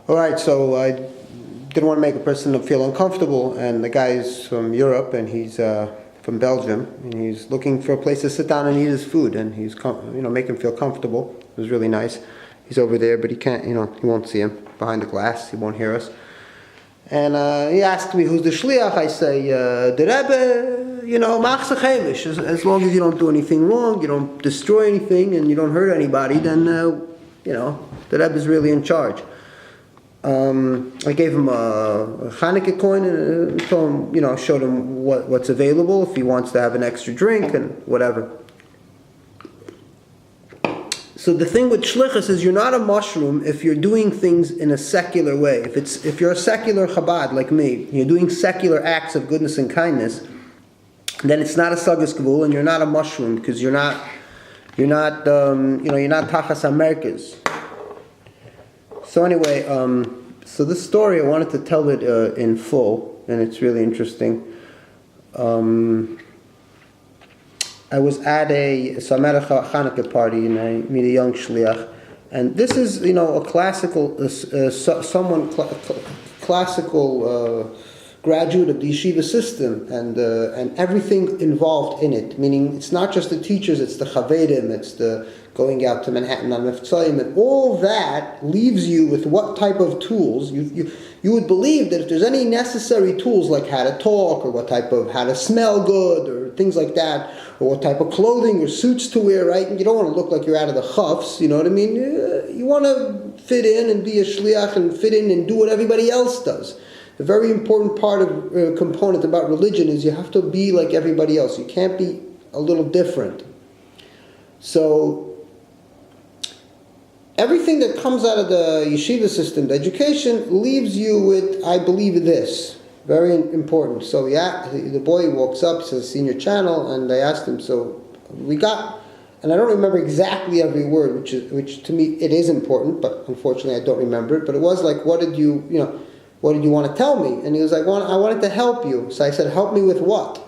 All right, so I didn't want to make a person feel uncomfortable, and the guy's from Europe, and he's from Belgium, and he's looking for a place to sit down and eat his food, and he's make him feel comfortable. It was really nice. He's over there, but he can't, he won't see him behind the glass. He won't hear us. And he asked me, who's the shliach? I say, the Rebbe, machzeh chemish. As long as you don't do anything wrong, you don't destroy anything, and you don't hurt anybody, then, the Rebbe is really in charge. I gave him a Hanukkah coin and told him, showed him what's available if he wants to have an extra drink and whatever. So the thing with shlichus is you're not a mushroom if you're doing things in a secular way. If you're a secular Chabad like me, you're doing secular acts of goodness and kindness, then it's not a sagas gvul and you're not a mushroom because you're not tachas Americas. So anyway, so this story I wanted to tell it in full, and it's really interesting. I'm at a Hanukkah party, and I meet a young shliach, and this is a classical classical graduate of the yeshiva system, and everything involved in it. Meaning, it's not just the teachers; it's the chavedim, it's the going out to Manhattan on Meftzayim, and all that leaves you with what type of tools you would believe that if there's any necessary tools like how to talk, or what type of how to smell good, or things like that, or what type of clothing or suits to wear, right? And you don't want to look like you're out of the chuffs, you know what I mean? You want to fit in and be a shliach and fit in and do what everybody else does. A very important part of component about religion is you have to be like everybody else. You can't be a little different. So everything that comes out of the yeshiva system, the education, leaves you with, I believe, this. Very important. So the boy walks up, says, "Seen your channel," and I asked him, so we got, and I don't remember exactly every word, which to me it is important, but unfortunately I don't remember it. But it was like, what did you want to tell me? And he was like, I wanted to help you. So I said, help me with what?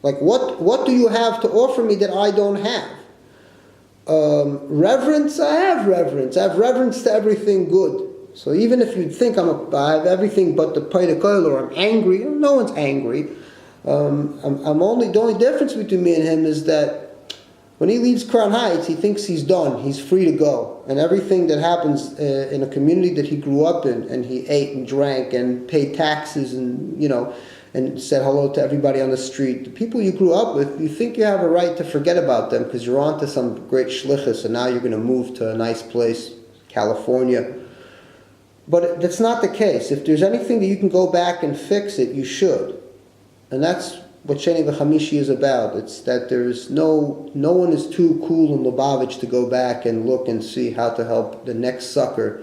Like what do you have to offer me that I don't have? Reverence, I have reverence. I have reverence to everything good. So even if you think I have everything but the Paida Koil, or I'm angry, no one's angry. The only difference between me and him is that when he leaves Crown Heights, he thinks he's done. He's free to go. And everything that happens in a community that he grew up in, and he ate and drank and paid taxes and, and said hello to everybody on the street. The people you grew up with, you think you have a right to forget about them because you're on to some great shlichus and now you're going to move to a nice place, California. But that's not the case. If there's anything that you can go back and fix it, you should. And that's what Sheni V'Chamishi is about. It's that there's no one is too cool in Lubavitch to go back and look and see how to help the next sucker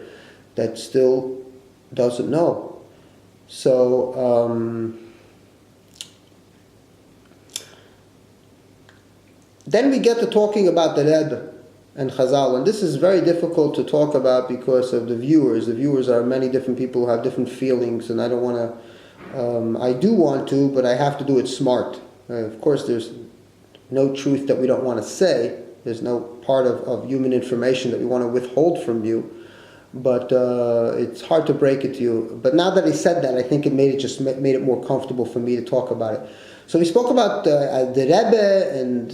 that still doesn't know. So, then we get to talking about the Rebbe and Chazal, and this is very difficult to talk about because of the viewers. The viewers are many different people who have different feelings, and I don't want to, I do want to, but I have to do it smart. Of course, there's no truth that we don't want to say. There's no part of human information that we want to withhold from you, but it's hard to break it to you. But now that I said that, I think it made it more comfortable for me to talk about it. So we spoke about the Rebbe and,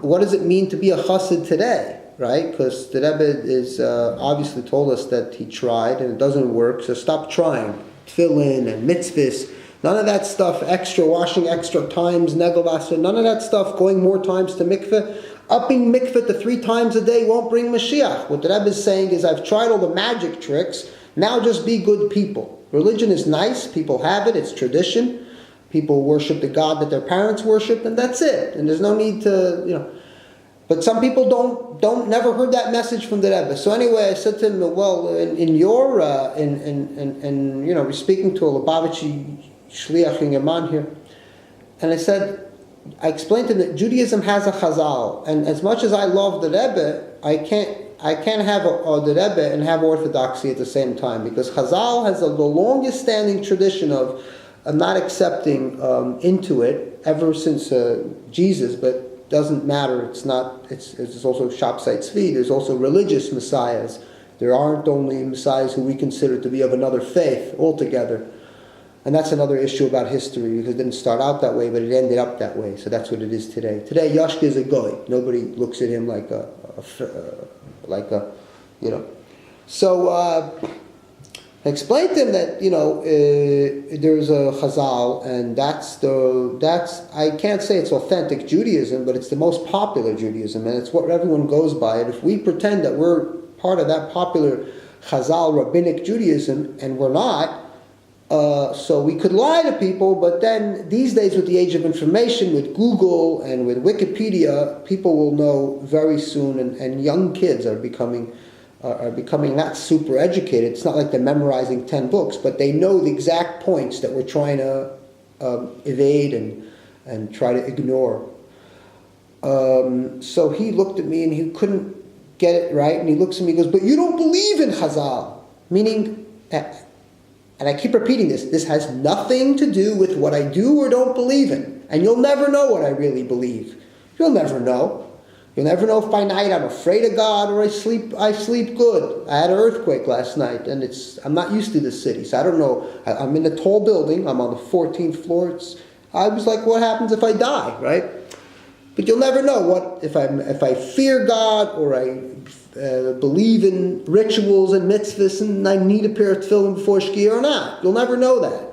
what does it mean to be a chassid today, right? Because the Rebbe is obviously told us that he tried and it doesn't work, so stop trying. Tefillin and mitzvahs, none of that stuff, washing extra times, negelvasser, none of that stuff, going more times to mikveh. Upping mikveh to 3 times a day won't bring Mashiach. What the Rebbe is saying is, I've tried all the magic tricks, now just be good people. Religion is nice, people have it, it's tradition. People worship the God that their parents worship, and that's it. And there's no need to, But some people don't never heard that message from the Rebbe. So anyway, I said to him, well, we're speaking to a Lubavitchi shliach in Yaman here, and I explained to him that Judaism has a Chazal, and as much as I love the Rebbe, I can't have the Rebbe and have orthodoxy at the same time, because Chazal has the longest standing tradition of not accepting into it ever since Jesus, but doesn't matter. It's also Shapsai Tzvi. There's also religious messiahs There aren't only messiahs who we consider to be of another faith altogether. And that's another issue about history, because it didn't start out that way, but it ended up that way. So that's what it is today. Today, Yashka is a goy. Nobody looks at him like a you know. So I explained to him that, there's a Chazal, and that's I can't say it's authentic Judaism, but it's the most popular Judaism, and it's what everyone goes by. And if we pretend that we're part of that popular Chazal rabbinic Judaism, and we're not, so we could lie to people, but then these days with the age of information, with Google and with Wikipedia, people will know very soon, and young kids are becoming not super educated. It's not like they're memorizing 10 books, but they know the exact points that we're trying to evade and try to ignore. So he looked at me and he couldn't get it right, and he looks at me and goes, "But you don't believe in Chazal," meaning... And I keep repeating this. This has nothing to do with what I do or don't believe in. And you'll never know what I really believe. You'll never know. You'll never know if by night I'm afraid of God or I sleep good. I had an earthquake last night, and I'm not used to this city, so I don't know. I'm in a tall building. I'm on the 14th floor. I was like, what happens if I die, right? But you'll never know what if I fear God or I believe in rituals and mitzvahs and I need a pair of tefillin before Shkia or not. You'll never know that.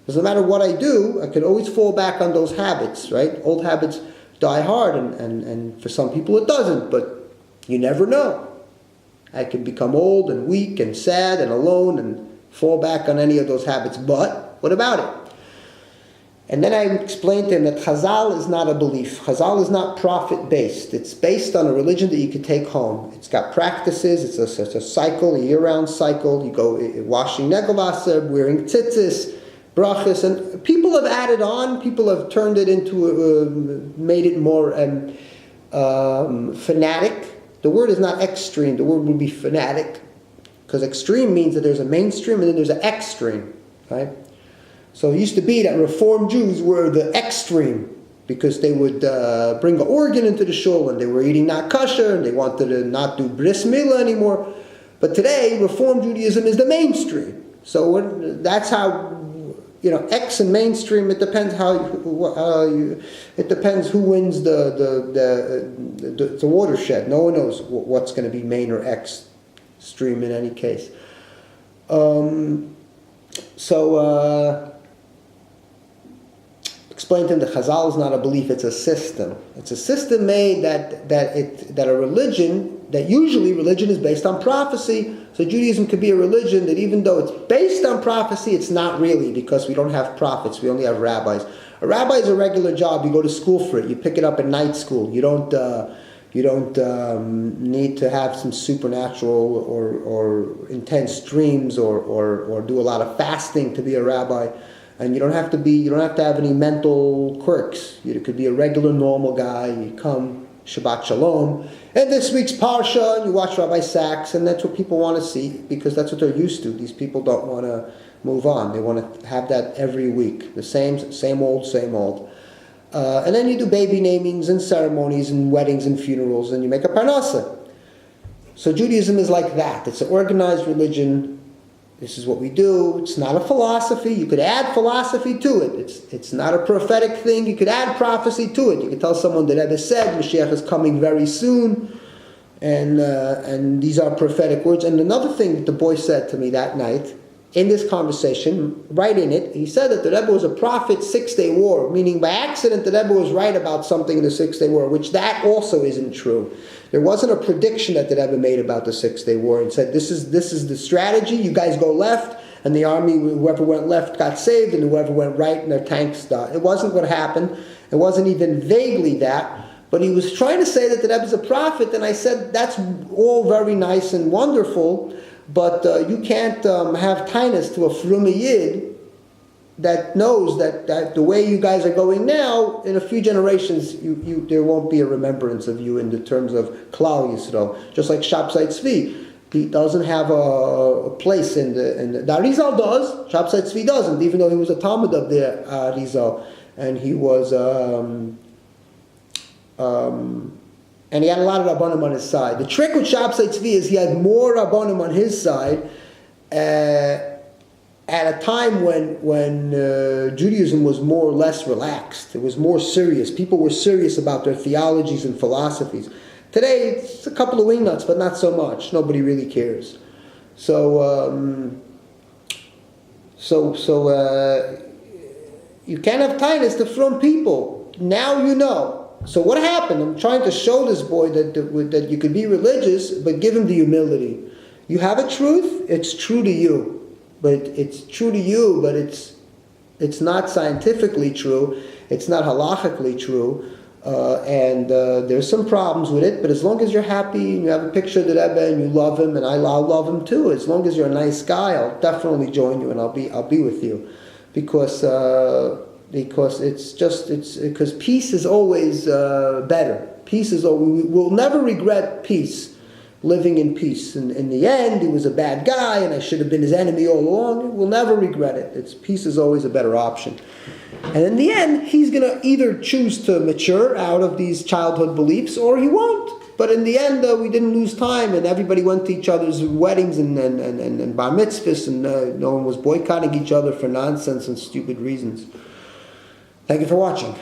Because no matter what I do, I could always fall back on those habits, right? Old habits die hard, and for some people it doesn't, but you never know. I could become old and weak and sad and alone and fall back on any of those habits, but what about it? And then I explained to him that Chazal is not a belief. Chazal is not prophet-based. It's based on a religion that you could take home. It's got practices. It's a cycle, a year-round cycle. You go washing negavasa, wearing tzitzis, brachas, and people have added on. People have turned it into, made it more fanatic. The word is not extreme. The word would be fanatic, because extreme means that there's a mainstream and then there's an extreme, right? So it used to be that Reform Jews were the extreme, because they would bring an organ into the shul and they were eating not kosher and they wanted to not do bris milah anymore. But today, Reform Judaism is the mainstream. So that's how, X and mainstream. It depends it depends who wins the watershed. No one knows what's going to be main or X stream in any case. Explain to him that Chazal is not a belief; it's a system. It's a system made that a religion, that usually religion is based on prophecy. So Judaism could be a religion that, even though it's based on prophecy, it's not really, because we don't have prophets. We only have rabbis. A rabbi is a regular job. You go to school for it. You pick it up in night school. You don't need to have some supernatural or intense dreams or do a lot of fasting to be a rabbi. And you don't have to have any mental quirks. You could be a regular, normal guy. You come, Shabbat Shalom, and this week's Parsha, and you watch Rabbi Sachs, and that's what people want to see, because that's what they're used to. These people don't want to move on. They want to have that every week. The same old. And then you do baby namings and ceremonies and weddings and funerals, and you make a parnasa. So Judaism is like that. It's an organized religion. This is what we do. It's not a philosophy. You could add philosophy to it. It's not a prophetic thing. You could add prophecy to it. You could tell someone that Rebbe said Mashiach is coming very soon, and these are prophetic words. And another thing that the boy said to me that night in this conversation, right in it, he said that the Rebbe was a prophet, Six-Day War, meaning by accident the Rebbe was right about something in the Six-Day War, which that also isn't true. There wasn't a prediction that the Rebbe made about the Six-Day War and said, this is the strategy, you guys go left, and the army, whoever went left got saved, and whoever went right, and their tanks died. It wasn't what happened. It wasn't even vaguely that. But he was trying to say that the Rebbe is a prophet, and I said, that's all very nice and wonderful, but you can't have tinus to a Fruma Yid that knows that the way you guys are going now, in a few generations, there won't be a remembrance of you in the terms of Klal Yisrael. Just like Shabsai Tzvi, he doesn't have a place in the Arizal does. Shabsai Tzvi doesn't, even though he was a Talmud of the Arizal, and he was And he had a lot of Rabbanim on his side. The trick with Shabtai Tzvi is he had more Rabbanim on his side at a time when Judaism was more or less relaxed. It was more serious. People were serious about their theologies and philosophies. Today, it's a couple of wingnuts, but not so much. Nobody really cares. So you can't have kindness to from people. Now you know. So what happened? I'm trying to show this boy that you could be religious, but give him the humility. You have a truth, it's true to you. But it's true to you, but it's not scientifically true. It's not halachically true. And there's some problems with it, but as long as you're happy and you have a picture of the Rebbe and you love him, and I'll love him too. As long as you're a nice guy, I'll definitely join you and I'll be with you, because because peace is always better. Peace is always, we'll never regret peace, living in peace. And in the end, he was a bad guy and I should have been his enemy all along. We'll never regret it. Peace is always a better option. And in the end, he's going to either choose to mature out of these childhood beliefs or he won't. But in the end, we didn't lose time, and everybody went to each other's weddings and bar mitzvahs, and no one was boycotting each other for nonsense and stupid reasons. Thank you for watching.